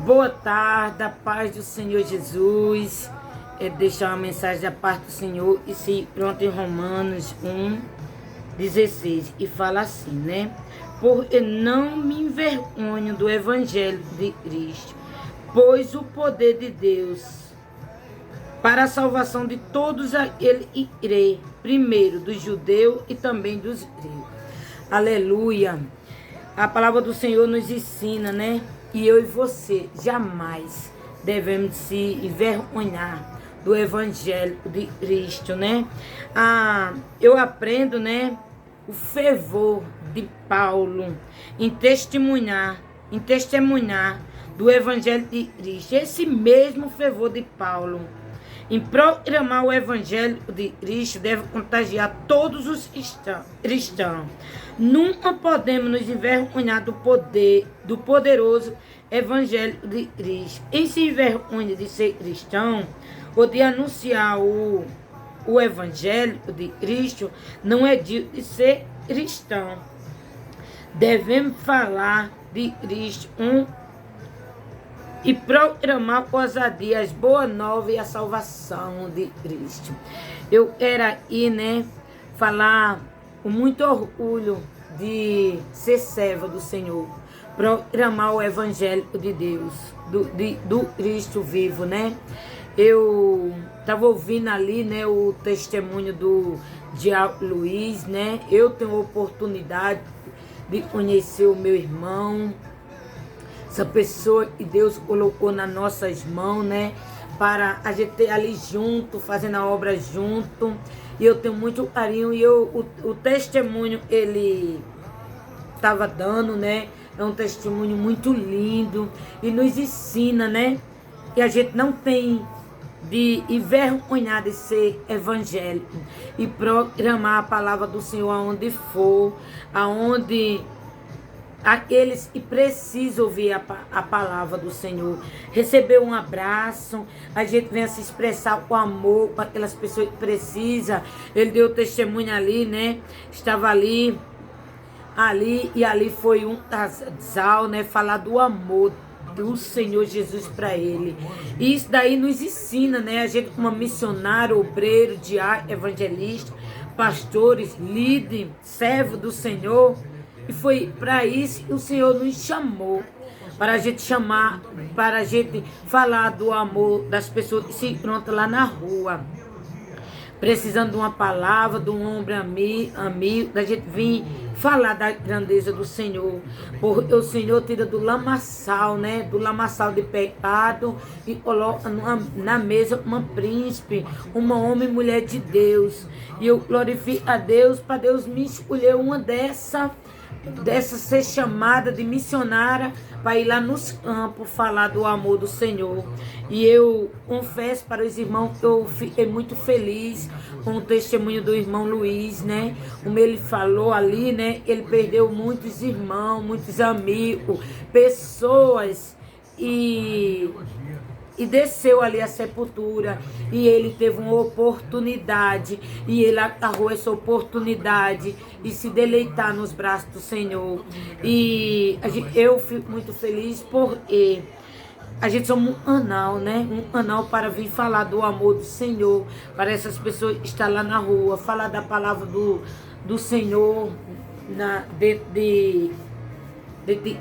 Boa tarde, a paz do Senhor Jesus. Deixar uma mensagem da parte do Senhor e se pronto em Romanos 1:16 e fala assim, né? Porque não me envergonho do Evangelho de Cristo, pois o poder de Deus para a salvação de todos aqueles que crê, primeiro dos judeus e também dos gregos. Aleluia! A palavra do Senhor nos ensina, né? E eu e você jamais devemos se envergonhar do Evangelho de Cristo, né? Eu aprendo, né? O fervor de Paulo em testemunhar do Evangelho de Cristo. Esse mesmo fervor de Paulo em proclamar o Evangelho de Cristo deve contagiar todos os cristãos. Nunca podemos nos envergonhar do poderoso Evangelho de Cristo. Quem se envergonha de ser cristão ou de anunciar o Evangelho de Cristo não é de ser cristão. Devemos falar de Cristo e proclamar com ousadia as boas novas e a salvação de Cristo. Eu quero aí, né, falar com muito orgulho de ser serva do Senhor, proclamar o Evangelho de Deus, do Cristo vivo, né? Eu estava ouvindo ali, né, o testemunho do Diácono Luiz, né? Eu tenho a oportunidade de conhecer o meu irmão, essa pessoa que Deus colocou nas nossas mãos, né? Para a gente ter ali junto, fazendo a obra junto. E eu tenho muito carinho. E o testemunho ele estava dando, né? É um testemunho muito lindo. E nos ensina, né? Que a gente não tem de envergonhar de ser evangélico. E proclamar a palavra do Senhor aonde for, aonde aqueles que precisam ouvir a palavra do Senhor, receber um abraço, a gente venha se expressar com amor para aquelas pessoas que precisam. Ele deu testemunho ali, né? Estava ali e ali foi um casal, né? Falar do amor do Senhor Jesus para ele. E isso daí nos ensina, né? A gente como missionário, obreiro, diácono, evangelista, pastores, líder, servo do Senhor. E foi para isso que o Senhor nos chamou, para a gente falar do amor das pessoas que se encontram lá na rua, precisando de uma palavra, de um ombro amigo, da gente vir falar da grandeza do Senhor, porque o Senhor tira do lamaçal, né, do lamaçal de pecado e coloca na mesa uma príncipe, uma homem e mulher de Deus. E eu glorifico a Deus para Deus me escolher uma dessa ser chamada de missionária para ir lá nos campos falar do amor do Senhor. E eu confesso para os irmãos que eu fiquei muito feliz com o testemunho do irmão Luiz, né? Como ele falou ali, né? Ele perdeu muitos irmãos, muitos amigos, pessoas e desceu ali a sepultura, e ele teve uma oportunidade, e ele agarrou essa oportunidade e se deleitar nos braços do Senhor. E eu fico muito feliz porque a gente somos um canal, né? Um canal para vir falar do amor do Senhor, para essas pessoas que estão lá na rua, falar da palavra do Senhor dentro de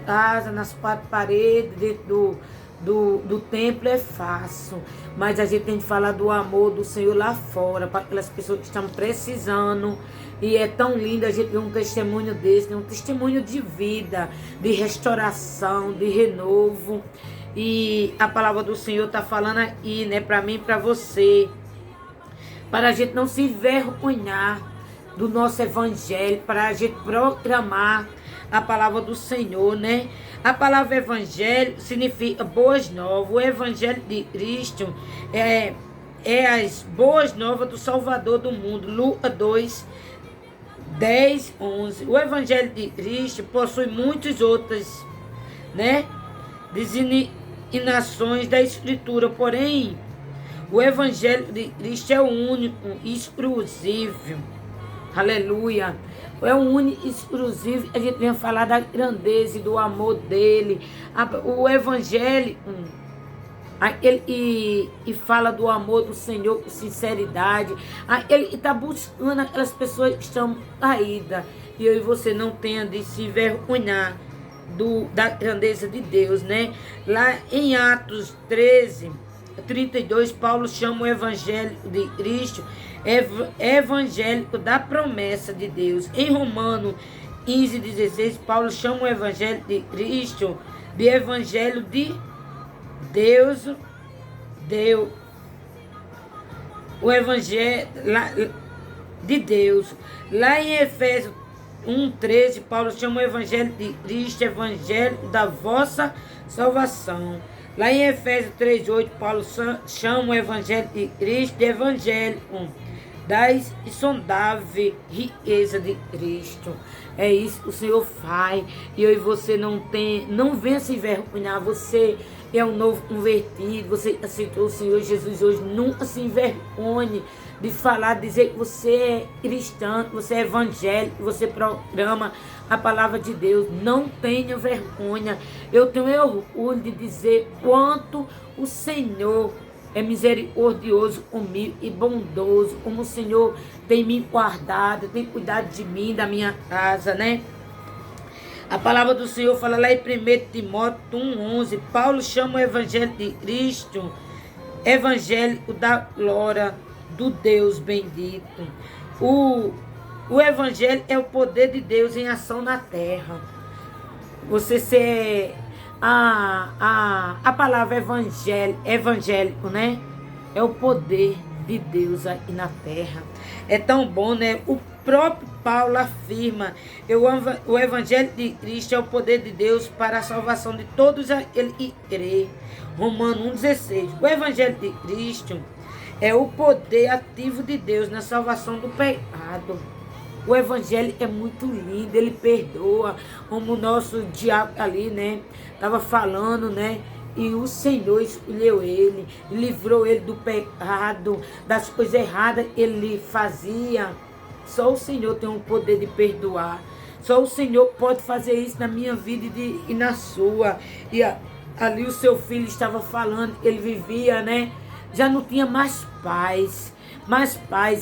casa, nas quatro paredes, dentro do templo é fácil, mas a gente tem que falar do amor do Senhor lá fora, para aquelas pessoas que estão precisando. E é tão lindo a gente ver um testemunho desse, um testemunho de vida, de restauração, de renovo. E a palavra do Senhor está falando aí, né, para mim e para você, para a gente não se envergonhar do nosso evangelho, para a gente proclamar a palavra do Senhor, né? A palavra evangelho significa boas novas. O evangelho de Cristo é as boas novas do Salvador do mundo. Lucas 2:10-11. O evangelho de Cristo possui muitas outras, né, designações da Escritura, porém o evangelho de Cristo é o único, exclusivo. Aleluia. É o único exclusivo. A gente vem falar da grandeza e do amor dele. O evangelho e fala do amor do Senhor com sinceridade. Ele está buscando aquelas pessoas que estão caídas. E eu e você não tenha de se envergonhar da grandeza de Deus, né? Lá em Atos 13:32, Paulo chama o evangelho de Cristo evangélico da promessa de Deus. Em Romanos 15:16, Paulo chama o evangelho de Cristo de evangelho de Deus, o evangelho de Deus. Lá em Efésios 1:13, Paulo chama o evangelho de Cristo evangelho da vossa salvação. Lá em Efésios 3:8, Paulo chama o evangelho de Cristo de evangelho das insondáveis riquezas de Cristo. É isso que o Senhor faz. E eu e você não venha se envergonhar. Você é um novo convertido. Você aceitou o Senhor Jesus hoje. Nunca se envergonhe de falar, dizer que você é cristão, que você é evangélico, que você programa a palavra de Deus. Não tenha vergonha. Eu tenho orgulho de dizer quanto o Senhor é misericordioso comigo e bondoso, como o Senhor tem me guardado, tem cuidado de mim, da minha casa, né? A palavra do Senhor fala lá em 1 Timóteo 1:11, Paulo chama o evangelho de Cristo, evangélico da glória do Deus bendito. O evangelho é o poder de Deus em ação na terra. Você ser a palavra evangélico, né? É o poder de Deus aqui na terra. É tão bom, né? O próprio Paulo afirma: o evangelho de Cristo é o poder de Deus para a salvação de todos aqueles que crê. Romanos 1:16. O evangelho de Cristo é o poder ativo de Deus na salvação do pecado. O evangelho é muito lindo, ele perdoa, como o nosso diabo ali, né? Estava falando, né? E o Senhor escolheu ele, livrou ele do pecado, das coisas erradas que ele fazia. Só o Senhor tem o poder de perdoar. Só o Senhor pode fazer isso na minha vida e na sua. E ali o seu filho estava falando, ele vivia, né? Já não tinha mais paz.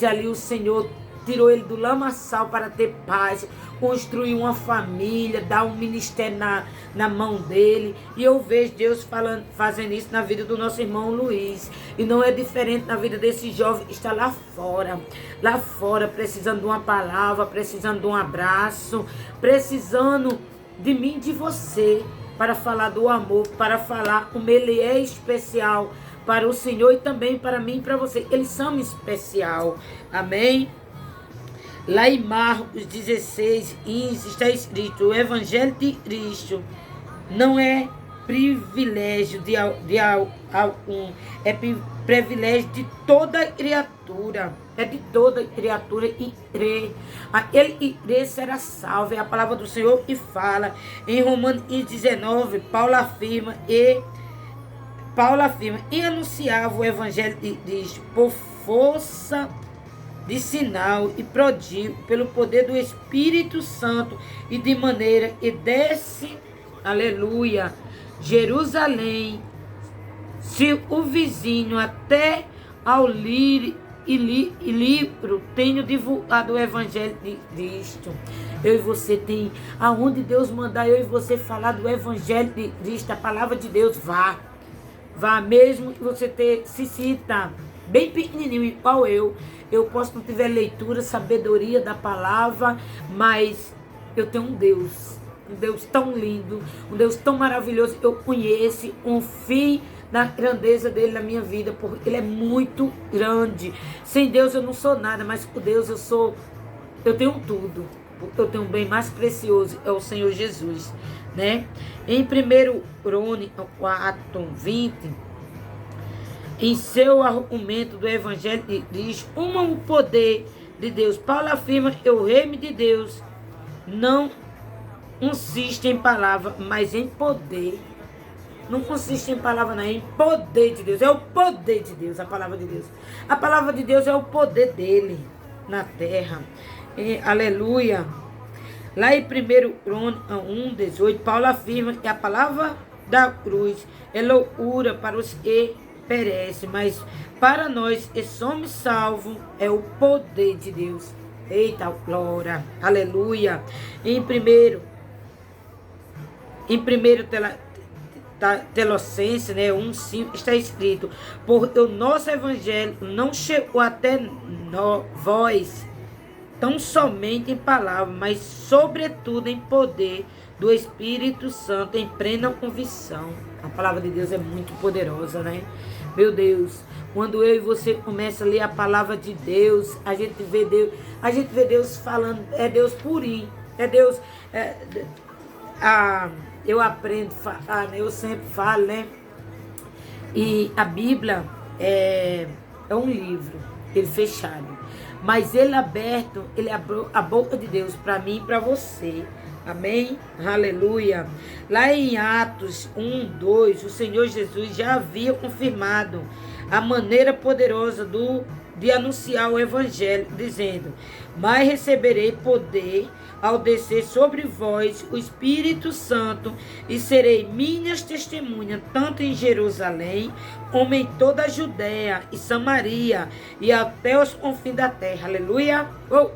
E ali o Senhor tirou ele do lamaçal para ter paz, construir uma família, dar um ministério na mão dele. E eu vejo Deus fazendo isso na vida do nosso irmão Luiz. E não é diferente na vida desse jovem que está lá fora, precisando de uma palavra, precisando de um abraço, precisando de mim e de você, para falar do amor, para falar como ele é especial para o Senhor e também para mim e para você. Eles são especial. Amém? Lá em Marcos 16:15 está escrito: o evangelho de Cristo não é privilégio de algum, é privilégio de toda criatura. É de toda criatura e crê. Aquele que crê será salvo. É a palavra do Senhor que fala. Em Romanos 15:19, Paulo afirma e anunciava o evangelho de Cristo por força de sinal e prodígio, pelo poder do Espírito Santo, e de maneira que desce, aleluia, Jerusalém, se o vizinho até ao livro tenho divulgado o evangelho de Cristo. Eu e você tem, aonde Deus mandar eu e você falar do evangelho de Cristo, a palavra de Deus, vá mesmo que você se sinta bem pequenininho, igual eu posso não tiver leitura, sabedoria da palavra, mas eu tenho um Deus tão lindo, um Deus tão maravilhoso. Eu conheço um fim da grandeza dele na minha vida, porque ele é muito grande. Sem Deus eu não sou nada, mas com Deus eu tenho tudo. Eu tenho um bem mais precioso, é o Senhor Jesus, né? Em 1 Crônicas 4:20, em seu argumento do evangelho de Cristo, o poder de Deus, Paulo afirma que o reino de Deus não consiste em palavra, mas em poder. Não consiste em palavra, não, é em poder de Deus. É o poder de Deus, a palavra de Deus. A palavra de Deus é o poder dele na terra. Aleluia. Lá em 1 Crônica 1:18, Paulo afirma que a palavra da cruz é loucura para os que perecem, mas para nós que somos salvos é o poder de Deus. Eita, glória, aleluia. Em primeiro Tessalonicenses, né, 1:5, está escrito: porque o nosso evangelho não chegou até vós tão somente em palavra, mas sobretudo em poder do Espírito Santo, em plena convicção. A palavra de Deus é muito poderosa, né? Meu Deus, quando eu e você começa a ler a palavra de Deus, a gente vê Deus falando, é Deus purinho, é Deus. Eu aprendo a falar, né? Eu sempre falo, né? E a Bíblia é um livro, ele fechado. Mas ele aberto, ele abriu a boca de Deus para mim e para você. Amém? Aleluia. Lá em Atos 1:2, o Senhor Jesus já havia confirmado a maneira poderosa de anunciar o Evangelho, dizendo: mas receberei poder ao descer sobre vós o Espírito Santo, e serei minhas testemunhas, tanto em Jerusalém, como em toda a Judéia e Samaria, e até os confins da terra. Aleluia. Oh,